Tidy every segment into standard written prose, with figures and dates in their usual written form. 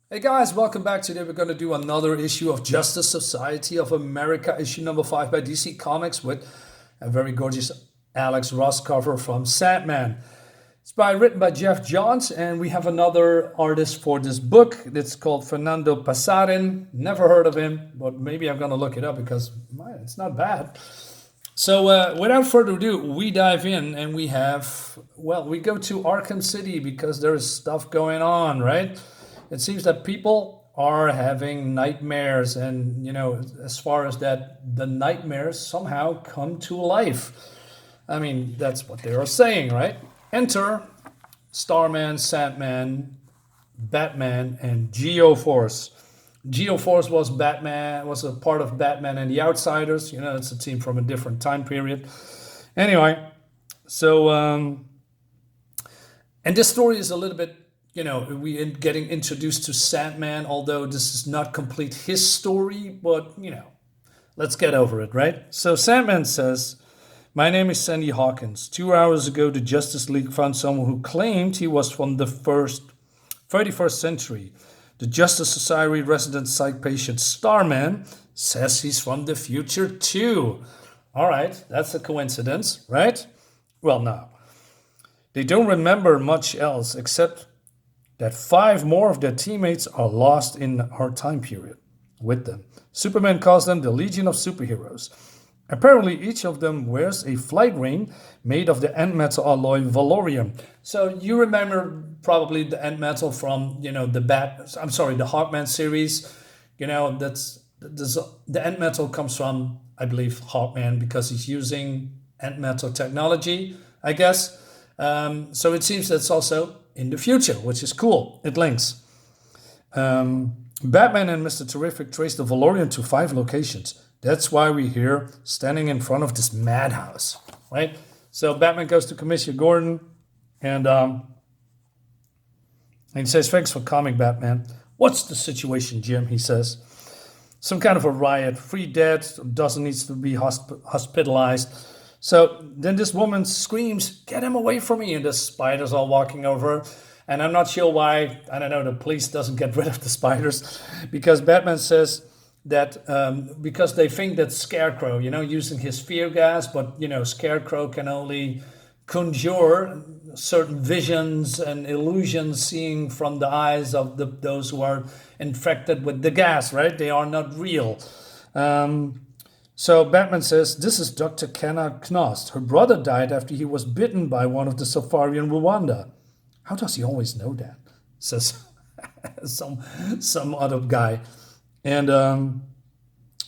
Hey guys, welcome back. Today we're going to do another issue of Justice Society of America, issue number 5 by DC Comics with a very gorgeous Alex Ross cover from Sandman. Written by Geoff Johns, and we have another artist for this book. It's called Fernando Pasarin. Never heard of him, but maybe I'm going to look it up because it's not bad. So without further ado, we dive in and we go to Arkham City because there is stuff going on, right? It seems that people are having nightmares, and as far as that, the nightmares somehow come to life. I mean, that's what they are saying, right? Enter Starman, Sandman, Batman, and Geoforce. Geoforce was a part of Batman and the Outsiders. It's a team from a different time period. Anyway, so and this story is a little bit, we getting introduced to Sandman, although this is not complete his story, but let's get over it, right? So Sandman says, "My name is Sandy Hawkins. 2 hours ago, the Justice League found someone who claimed he was from the 31st century. The Justice Society resident psych patient Starman says he's from the future too." All right, that's a coincidence, right? Well, no. They don't remember much else except that 5 more of their teammates are lost in our time period with them. Superman calls them the Legion of Superheroes. Apparently, each of them wears a flight ring made of the end metal alloy Valorium. So you remember probably the end metal from the Hawkman series. The end metal comes from, I believe, Hawkman because he's using end metal technology, I guess. So it seems that's also in the future, which is cool. It links. Batman and Mr. Terrific trace the Valorian to 5 locations. That's why we're here, standing in front of this madhouse, right? So Batman goes to Commissioner Gordon, and he says, "Thanks for coming, Batman. What's the situation, Jim?" he says. "Some kind of a riot. 3 dead, a dozen needs to be hospitalized." So then this woman screams, "Get him away from me!" And the spiders are walking over. And I'm not sure why, I don't know, the police doesn't get rid of the spiders. Because Batman says that because they think that Scarecrow, using his fear gas, but, Scarecrow can only conjure certain visions and illusions seeing from the eyes of those who are infected with the gas, right? They are not real. So Batman says, "This is Dr. Kenna Knost. Her brother died after he was bitten by one of the safari in Rwanda." "How does he always know that?" says some other guy. And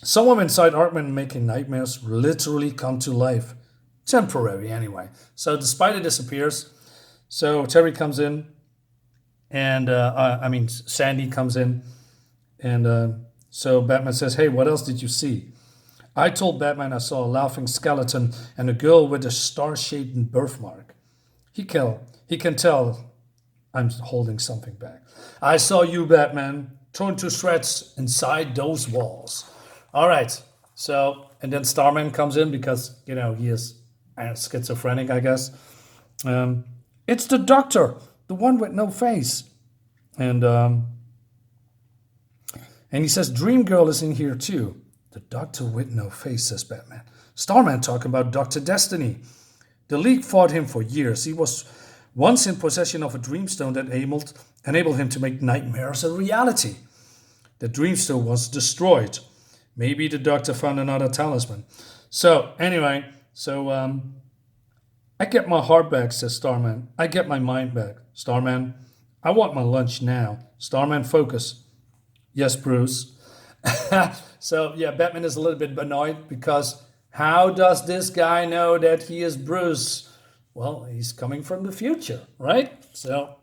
"Someone inside Arkham making nightmares literally come to life. Temporary, anyway." So the spider disappears. So Terry comes in, and Sandy comes in. And so Batman says, "Hey, what else did you see?" "I told Batman I saw a laughing skeleton and a girl with a star-shaped birthmark. He can tell I'm holding something back. I saw you, Batman, torn to shreds inside those walls." All right. So, and then Starman comes in because, he is schizophrenic, I guess. "It's the doctor, the one with no face." And he says, "Dream Girl is in here too." "The doctor with no face," says Batman. "Starman talking about Dr. Destiny. The League fought him for years. He was once in possession of a dreamstone that enabled him to make nightmares a reality. The dreamstone was destroyed. Maybe the doctor found another talisman." So, anyway, "I get my heart back," says Starman. "I get my mind back, Starman. I want my lunch now." Starman, focus. "Yes, Bruce." So, yeah, Batman is a little bit annoyed because how does this guy know that he is Bruce? Well, he's coming from the future, right? So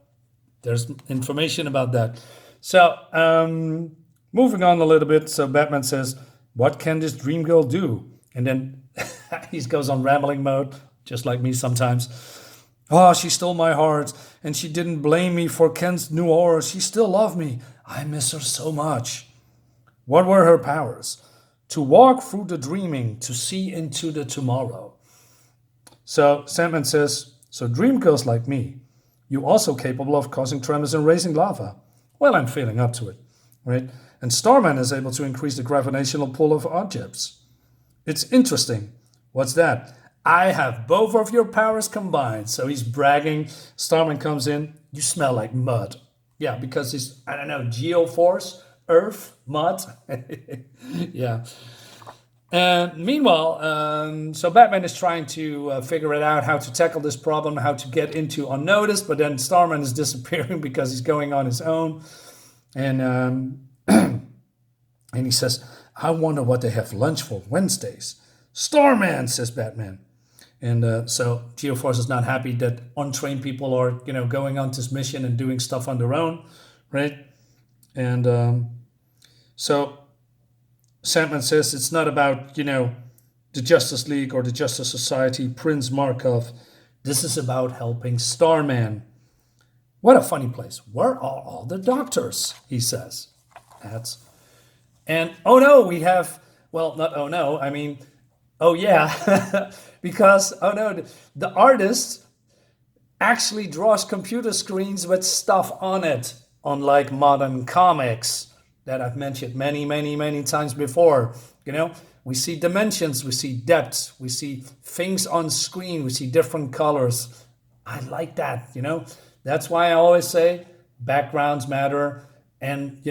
there's information about that. So moving on a little bit. So Batman says, "What can this dream girl do?" And then he goes on rambling mode, just like me sometimes. "Oh, she stole my heart, and she didn't blame me for Ken's new aura. She still loved me. I miss her so much." "What were her powers?" "To walk through the dreaming, to see into the tomorrow." So Sandman says, "So dream girls like me, you also capable of causing tremors and raising lava. Well, I'm feeling up to it, right? And Starman is able to increase the gravitational pull of objects. It's interesting. What's that? I have both of your powers combined. So he's bragging. Starman comes in. You smell like mud. Yeah, because he's, I don't know, geoforce, earth, mud. Yeah. And meanwhile, so Batman is trying to figure it out how to tackle this problem, how to get into unnoticed, but then Starman is disappearing because he's going on his own. And and he says, I wonder what they have lunch for Wednesdays. Starman, says Batman. And so Geoforce is not happy that untrained people are, going on this mission and doing stuff on their own, right? And so Sandman says it's not about, the Justice League or the Justice Society, Prince Markov. This is about helping Starman. What a funny place. Where are all the doctors? He says. And oh no, we have, well, not oh no, I mean, oh yeah, because, oh no, the artist actually draws computer screens with stuff on it, unlike modern comics that I've mentioned many, many, many times before. We see dimensions, we see depths, we see things on screen, we see different colors. I like that, That's why I always say backgrounds matter, and,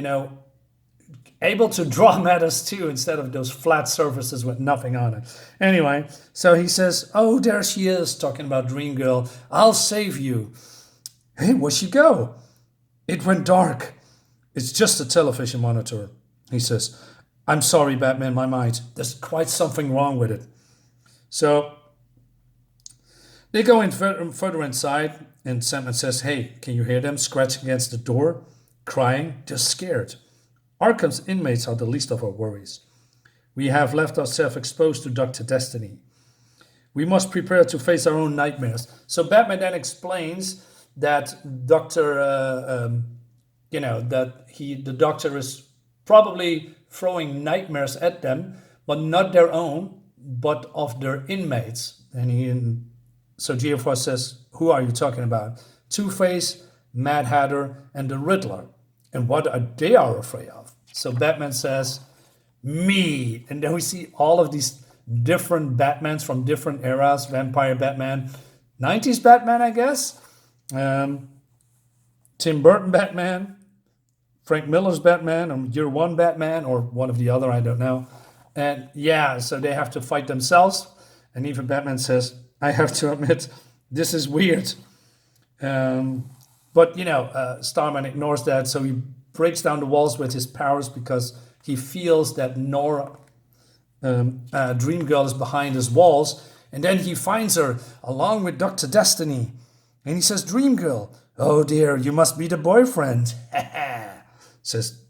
able to draw matters too, instead of those flat surfaces with nothing on it. Anyway, so he says, oh, there she is, talking about Dream Girl. I'll save you. Hey, where'd she go? It went dark. It's just a television monitor, he says. I'm sorry, Batman, my mind. There's quite something wrong with it. So they go in further inside, and Sandman says, hey, can you hear them scratching against the door? Crying, just scared. Arkham's inmates are the least of our worries. We have left ourselves exposed to Dr. Destiny. We must prepare to face our own nightmares. So Batman then explains that the doctor is probably throwing nightmares at them, but not their own, but of their inmates. So Geoff says, who are you talking about? Two-Face, Mad Hatter, and the Riddler. And what are they afraid of? So Batman says, me. And then we see all of these different Batmans from different eras. Vampire Batman, 90s Batman, I guess. Tim Burton Batman, Frank Miller's Batman, or Year One Batman, or one of the other, I don't know. And yeah, so they have to fight themselves. And even Batman says, I have to admit, this is weird. But, Starman ignores that, so he breaks down the walls with his powers because he feels that Nora, Dream Girl, is behind his walls. And then he finds her along with Dr. Destiny. And he says, Dream Girl, oh dear, you must be the boyfriend. Says,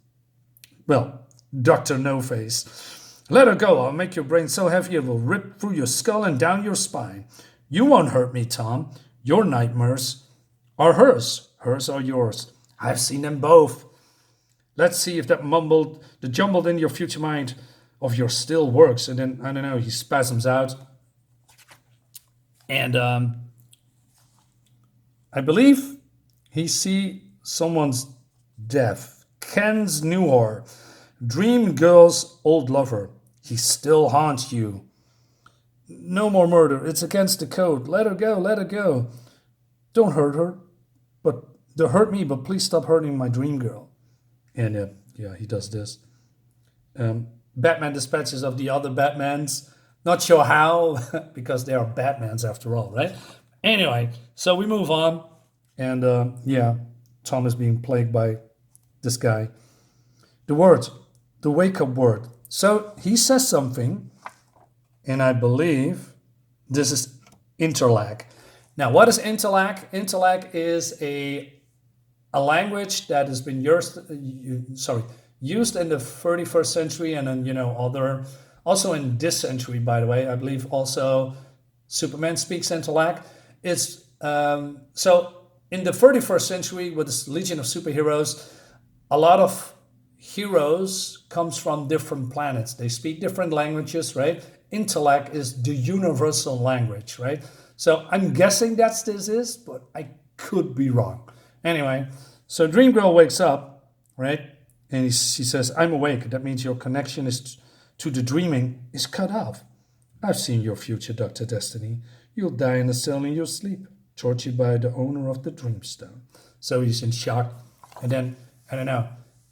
well, Dr. No-Face. Let her go, I'll make your brain so heavy it will rip through your skull and down your spine. You won't hurt me, Tom. Your nightmares are hers. Hers are yours. I've seen them both. Let's see if the jumbled in your future mind of yours still works. And then, I don't know, he spasms out. And I believe he see someone's death. Ken's Newhar, Dream Girl's old lover. He still haunts you. No more murder. It's against the code. Let her go. Let her go. Don't hurt her. But don't hurt me, but please stop hurting my Dream Girl. And he does this. Batman dispatches of the other Batmans. Not sure how, because they are Batmans after all, right? Anyway, so we move on. And Tom is being plagued by this guy. The word, the wake-up word. So he says something, and I believe this is interlac. Now, what is interlac? Interlac is a language that has been used in the 31st century, and then also in this century, by the way. I believe also Superman speaks interlac. It's so in the 31st century with this Legion of Superheroes, a lot of heroes comes from different planets. They speak different languages, right? Intellect is the universal language, right? So I'm guessing this is, but I could be wrong. Anyway, so Dream Girl wakes up right? And she says, I'm awake. That means your connection is to the dreaming is cut off. I've seen your future, Dr. Destiny. You'll die in a cell in your sleep, tortured by the owner of the Dreamstone. So he's in shock. And then, I don't know,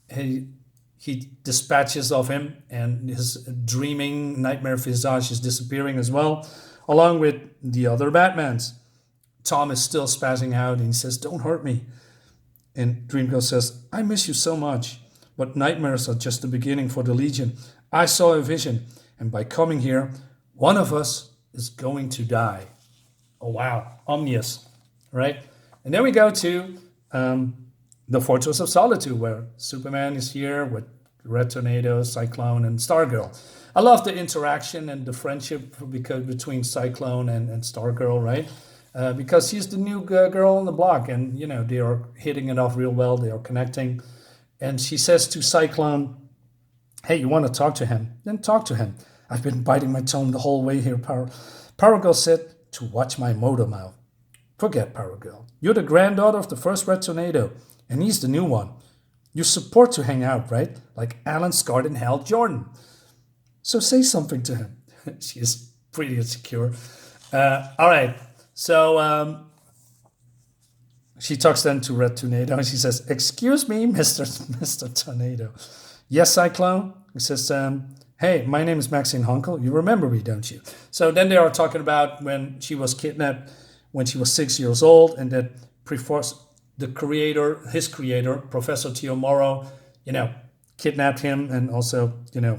he dispatches of him, and his dreaming nightmare visage is disappearing as well, along with the other Batmans. Tom is still spazzing out, and he says, don't hurt me. And Dreamgirl says, I miss you so much, but nightmares are just the beginning for the Legion. I saw a vision, and by coming here, one of us is going to die. Oh, wow. Omnious, right? And then we go to the Fortress of Solitude, where Superman is here with Red Tornado, Cyclone, and Stargirl. I love the interaction and the friendship between Cyclone and Stargirl, right? Because she's the new girl on the block, and, you know, they are hitting it off real well. They are connecting. And she says to Cyclone, hey, you want to talk to him? Then talk to him. I've been biting my tongue the whole way here, Power Girl said to watch my motor mouth. Forget Power Girl. You're the granddaughter of the first Red Tornado, and he's the new one. You support to hang out, right? Like Alan Scott and Hal Jordan. So say something to him. She is pretty insecure. All right. So she talks then to Red Tornado, and she says, excuse me, Mr. Tornado. Yes, Cyclone? He says, hey, my name is Maxine Hunkel. You remember me, don't you? So then they are talking about when she was kidnapped when she was 6 years old, and that the creator, his creator, Professor Teomoro, you know, kidnapped him and also, you know,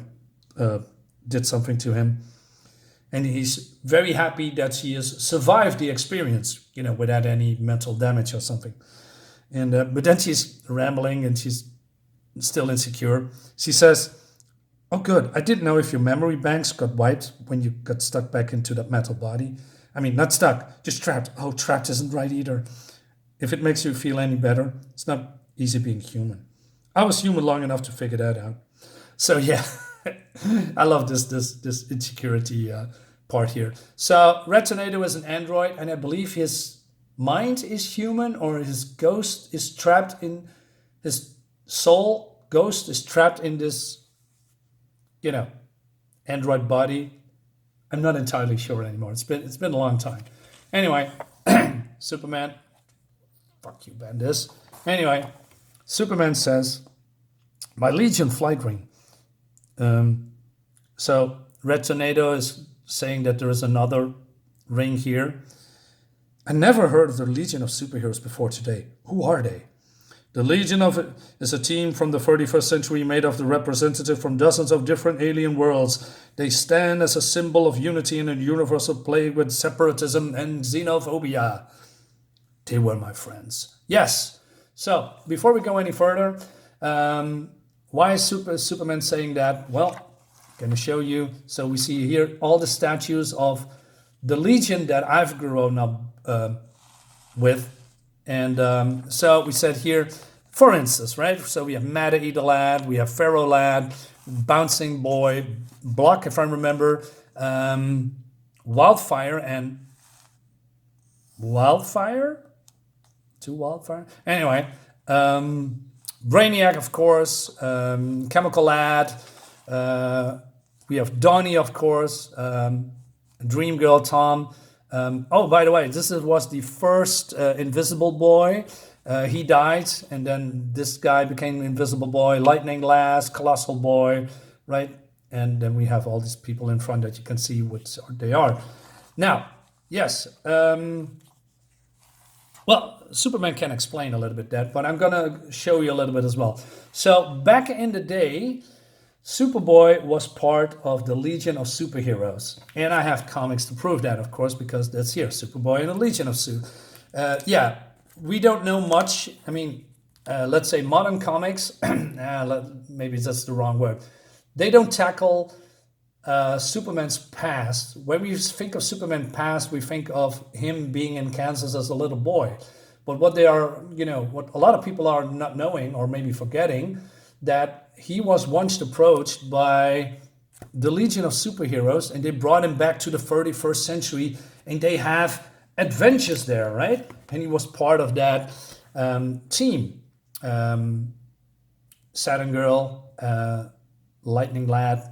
did something to him. And he's very happy that she has survived the experience, you know, without any mental damage or something. And but then she's rambling and she's still insecure. She says, oh, good. I didn't know if your memory banks got wiped when you got stuck back into that metal body. I mean, not stuck, just trapped. Oh, trapped isn't right either. If it makes you feel any better, it's not easy being human. I was human long enough to figure that out. So yeah, I love this insecurity part here. So Red Tornado is an android, and I believe his mind is human, or his ghost is trapped in his soul. Ghost is trapped in this, you know, android body. I'm not entirely sure anymore. It's been a long time. Anyway, Superman. Fuck you, Bendis. Anyway, Superman says, my Legion flight ring. So Red Tornado is saying that there is another ring here. I never heard of the Legion of Superheroes before today. Who are they? The Legion is a team from the 31st century made of the representatives from dozens of different alien worlds. They stand as a symbol of unity in a universe plagued with separatism and xenophobia. They were my friends. Yes. So, before we go any further, why is Superman saying that? Well, I'm going to show you. So, we see here all the statues of the Legion that I've grown up with. And so we said here, for instance, right? So we have Matter Eater Lad, we have Pharaoh Lad, Bouncing Boy, Block, if I remember, Wildfire and Wildfire? Two Wildfire? Anyway, Brainiac, of course, Chemical Lad, we have Donnie, of course, Dream Girl Tom. Oh, by the way, this was the first Invisible Boy. He died, and then this guy became Invisible Boy, Lightning Lass, Colossal Boy, right? And then we have all these people in front that you can see what they are. Now, yes, well, Superman can explain a little bit that, but I'm going to show you a little bit as well. So back in the day, Superboy was part of the Legion of Superheroes. And I have comics to prove that, of course, because that's here, Superboy and the Legion of yeah, we don't know much. I mean, let's say modern comics, maybe that's the wrong word. They don't tackle Superman's past. When we think of Superman's past, we think of him being in Kansas as a little boy. But what they are, you know, what a lot of people are not knowing or maybe forgetting, that he was once approached by the Legion of Superheroes, and they brought him back to the 31st century, and they have adventures there, right? And he was part of that team. Saturn Girl, Lightning Lad,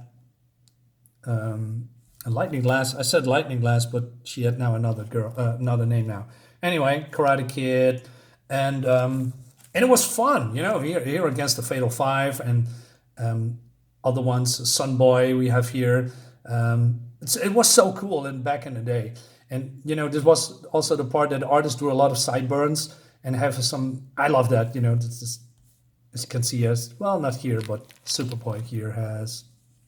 Lightning Glass. I said Lightning Glass, but she had now another name now. Anyway, Karate Kid, and it was fun, here against the Fatal Five and other ones, Sun Boy we have here. It was so cool back in the day, and this was also the part that the artist drew a lot of sideburns and have some. I love that, as you can see, as well, not here, but Superboy here has.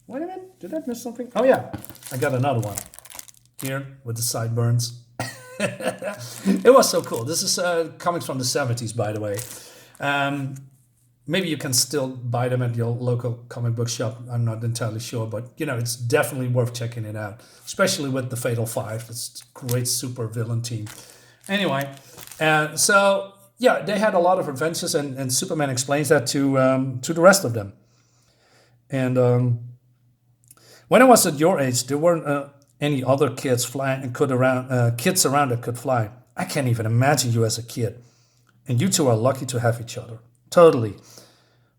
Wait a minute, did I miss something? Oh yeah, I got another one here with the sideburns. It was so cool. This is comics from the 70s, by the way. Maybe you can still buy them at your local comic book shop. I'm not entirely sure, but it's definitely worth checking it out, especially with the Fatal Five. It's a great super villain team. Anyway, so yeah, they had a lot of adventures, and Superman explains that to the rest of them. And when I was at your age, there weren't any other kids kids around that could fly. I can't even imagine you as a kid. And you two are lucky to have each other. Totally.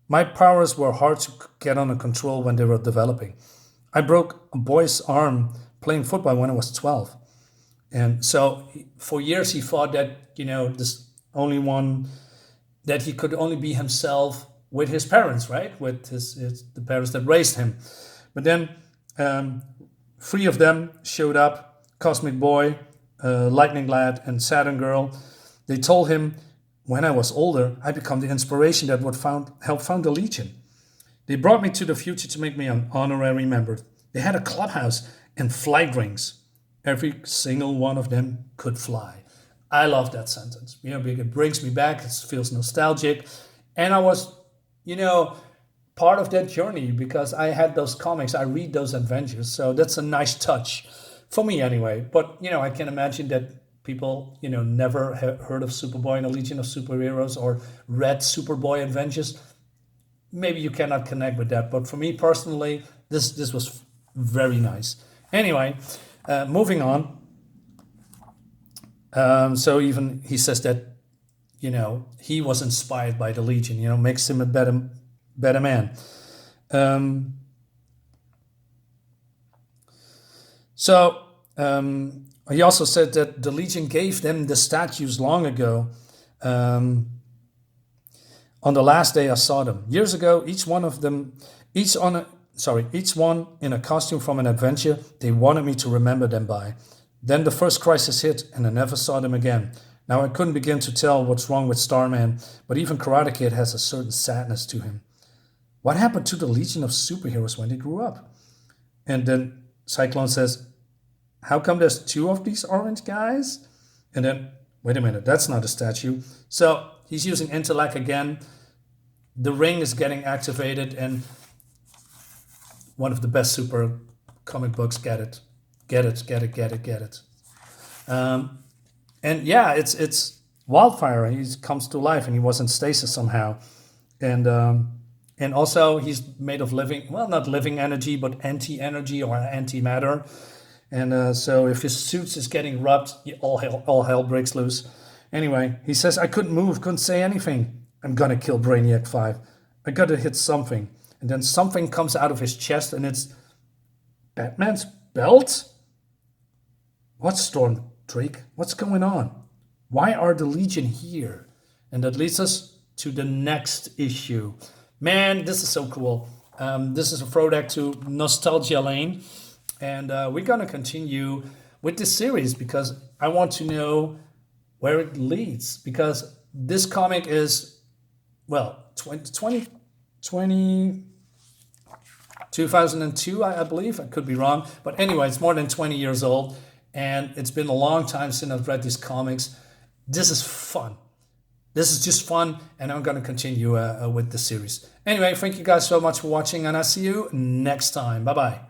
My powers were hard to get under control when they were developing. I broke a boy's arm playing football when I was 12. And so for years he thought that, this only one, that he could only be himself with his parents, right? With the parents that raised him. But then three of them showed up, Cosmic Boy, Lightning Lad, and Saturn Girl. They told him, when I was older, I become the inspiration that would help found the Legion. They brought me to the future to make me an honorary member. They had a clubhouse and flight rings. Every single one of them could fly. I love that sentence. Because it brings me back. It feels nostalgic. And I was, part of that journey because I had those comics. I read those adventures. So that's a nice touch for me anyway. But, I can imagine that people, never heard of Superboy and a Legion of Superheroes or read Superboy adventures. Maybe you cannot connect with that. But for me personally, this was very nice. Anyway, moving on. So even he says that, he was inspired by the Legion, makes him a better man. He also said that the Legion gave them the statues long ago. On the last day I saw them. Years ago, each one in a costume from an adventure they wanted me to remember them by. Then the first crisis hit and I never saw them again. Now I couldn't begin to tell what's wrong with Starman, but even Karate Kid has a certain sadness to him. What happened to the Legion of Superheroes when they grew up? And then Cyclone says, how come there's two of these orange guys? And then, wait a minute, that's not a statue. So he's using intellect again. The ring is getting activated, and one of the best super comic books, get it. And yeah, it's Wildfire. He comes to life, and he was in stasis somehow. And also he's made of not living energy, but anti-energy or anti-matter. And so if his suit is getting rubbed, all hell breaks loose. Anyway, he says, I couldn't move, couldn't say anything. I'm gonna kill Brainiac 5. I gotta hit something. And then something comes out of his chest, and it's Batman's belt? What's Storm Drake? What's going on? Why are the Legion here? And that leads us to the next issue. Man, this is so cool. This is a throwback to Nostalgia Lane. And we're going to continue with this series because I want to know where it leads. Because this comic is, 2002, I believe. I could be wrong. But anyway, it's more than 20 years old. And it's been a long time since I've read these comics. This is fun. This is just fun. And I'm going to continue with the series. Anyway, thank you guys so much for watching. And I'll see you next time. Bye-bye.